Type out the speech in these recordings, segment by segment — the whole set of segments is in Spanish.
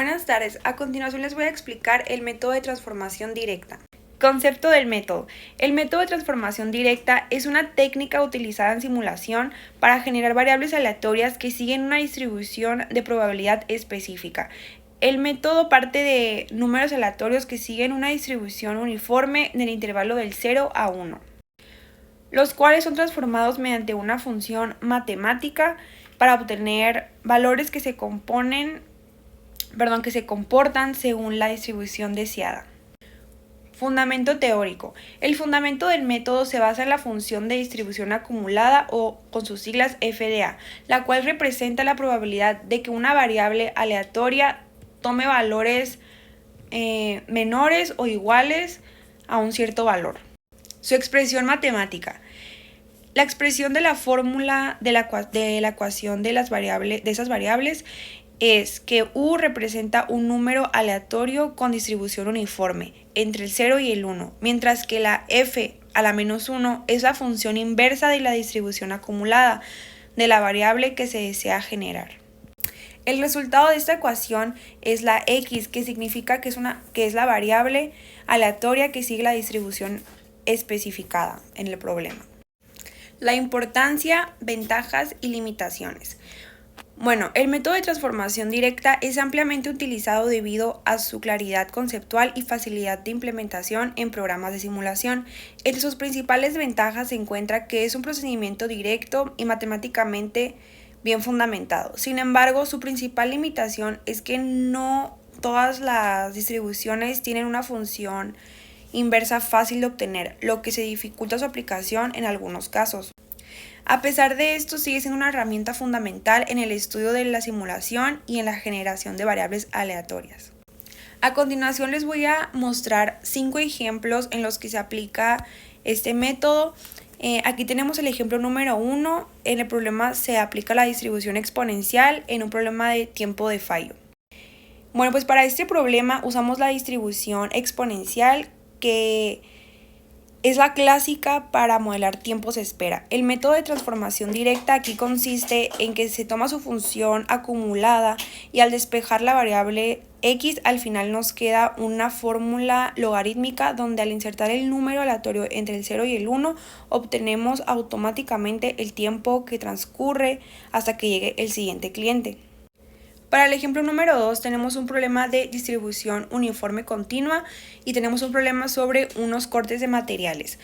Buenas tardes. A continuación les voy a explicar el método de transformación directa. Concepto del método. El método de transformación directa es una técnica utilizada en simulación para generar variables aleatorias que siguen una distribución de probabilidad específica. El método parte de números aleatorios que siguen una distribución uniforme en el intervalo del 0 a 1, los cuales son transformados mediante una función matemática para obtener valores que se comportan según la distribución deseada. Fundamento teórico. El fundamento del método se basa en la función de distribución acumulada o con sus siglas FDA, la cual representa la probabilidad de que una variable aleatoria tome valores menores o iguales a un cierto valor. Su expresión matemática. La expresión de la fórmula de la ecuación de esas variables es que U representa un número aleatorio con distribución uniforme entre el 0 y el 1, mientras que la f a la menos 1 es la función inversa de la distribución acumulada de la variable que se desea generar. El resultado de esta ecuación es la x, que significa que es la variable aleatoria que sigue la distribución especificada en el problema. La importancia, ventajas y limitaciones. Bueno, el método de transformación directa es ampliamente utilizado debido a su claridad conceptual y facilidad de implementación en programas de simulación. Entre sus principales ventajas se encuentra que es un procedimiento directo y matemáticamente bien fundamentado. Sin embargo, su principal limitación es que no todas las distribuciones tienen una función inversa fácil de obtener, lo que se dificulta su aplicación en algunos casos. A pesar de esto, sigue siendo una herramienta fundamental en el estudio de la simulación y en la generación de variables aleatorias. A continuación les voy a mostrar 5 ejemplos en los que se aplica este método. Aquí tenemos el ejemplo número 1. En el problema se aplica la distribución exponencial en un problema de tiempo de fallo. Bueno, pues para este problema usamos la distribución exponencial, que es la clásica para modelar tiempos de espera. El método de transformación directa aquí consiste en que se toma su función acumulada y al despejar la variable x, al final nos queda una fórmula logarítmica donde al insertar el número aleatorio entre el 0 y el 1 obtenemos automáticamente el tiempo que transcurre hasta que llegue el siguiente cliente. Para el ejemplo número 2 tenemos un problema de distribución uniforme continua y tenemos un problema sobre unos cortes de materiales.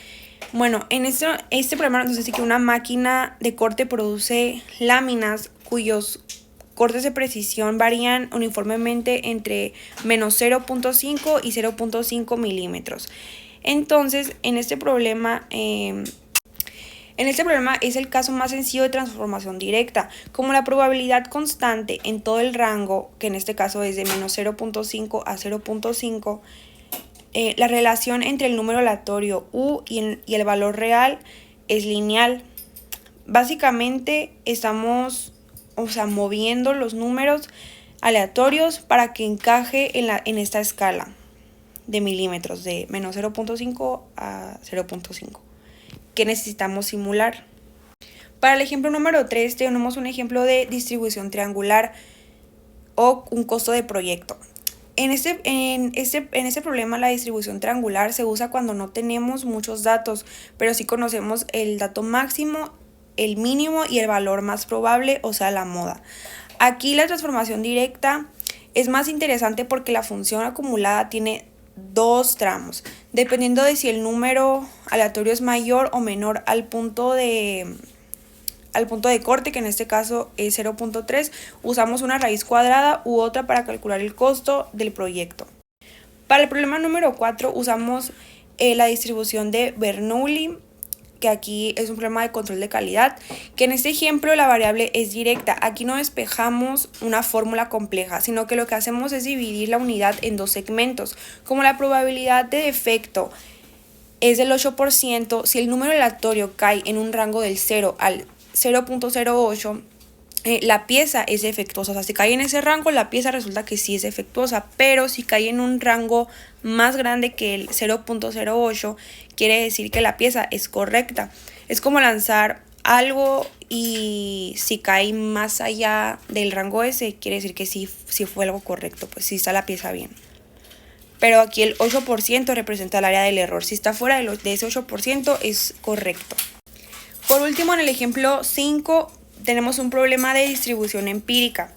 Bueno, en este problema nos dice que una máquina de corte produce láminas cuyos cortes de precisión varían uniformemente entre menos 0.5 y 0.5 milímetros. Entonces, en este problema es el caso más sencillo de transformación directa. Como la probabilidad constante en todo el rango, que en este caso es de menos 0.5 a 0.5, la relación entre el número aleatorio U y el valor real es lineal. Básicamente estamos moviendo los números aleatorios para que encaje en esta escala de milímetros de menos 0.5 a 0.5. que necesitamos simular. Para el ejemplo número 3 tenemos un ejemplo de distribución triangular o un costo de proyecto. En este problema la distribución triangular se usa cuando no tenemos muchos datos, pero sí conocemos el dato máximo, el mínimo y el valor más probable, o sea, la moda. Aquí la transformación directa es más interesante porque la función acumulada tiene dos tramos, dependiendo de si el número aleatorio es mayor o menor al punto de corte, que en este caso es 0.3, usamos una raíz cuadrada u otra para calcular el costo del proyecto. Para el problema número 4 usamos la distribución de Bernoulli, que aquí es un problema de control de calidad, que en este ejemplo la variable es directa. Aquí no despejamos una fórmula compleja, sino que lo que hacemos es dividir la unidad en dos segmentos. Como la probabilidad de defecto es del 8%, si el número aleatorio cae en un rango del 0 al 0.08, la pieza es defectuosa. O sea, si cae en ese rango, la pieza resulta que sí es defectuosa, pero si cae en un rango más grande que el 0.08, quiere decir que la pieza es correcta. Es como lanzar algo y si cae más allá del rango ese, quiere decir que sí fue algo correcto, pues sí está la pieza bien. Pero aquí el 8% representa el área del error. Si está fuera de ese 8% es correcto. Por último, en el ejemplo 5 tenemos un problema de distribución empírica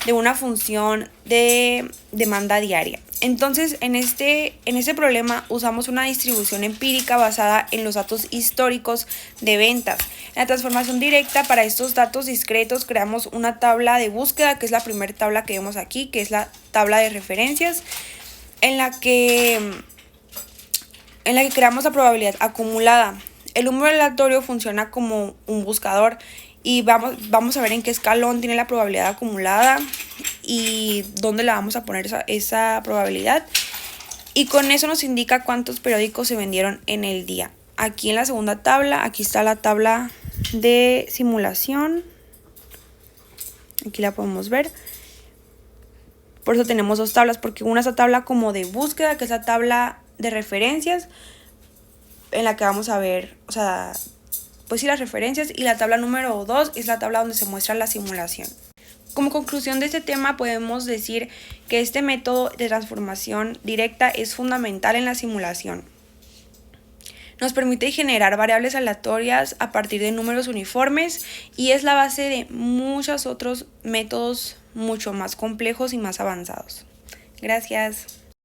de una función de demanda diaria. Entonces, en este problema usamos una distribución empírica basada en los datos históricos de ventas. En la transformación directa, para estos datos discretos creamos una tabla de búsqueda, que es la primera tabla que vemos aquí, que es la tabla de referencias, en la que creamos la probabilidad acumulada. El número aleatorio funciona como un buscador y vamos a ver en qué escalón tiene la probabilidad acumulada y dónde la vamos a poner esa probabilidad. Y con eso nos indica cuántos periódicos se vendieron en el día. Aquí en la segunda tabla, aquí está la tabla de simulación. Aquí la podemos ver. Por eso tenemos dos tablas, porque una es la tabla como de búsqueda, que es la tabla de referencias, en la que vamos a ver, pues sí, las referencias, y la tabla número 2 es la tabla donde se muestra la simulación. Como conclusión de este tema podemos decir que este método de transformación directa es fundamental en la simulación. Nos permite generar variables aleatorias a partir de números uniformes y es la base de muchos otros métodos mucho más complejos y más avanzados. Gracias.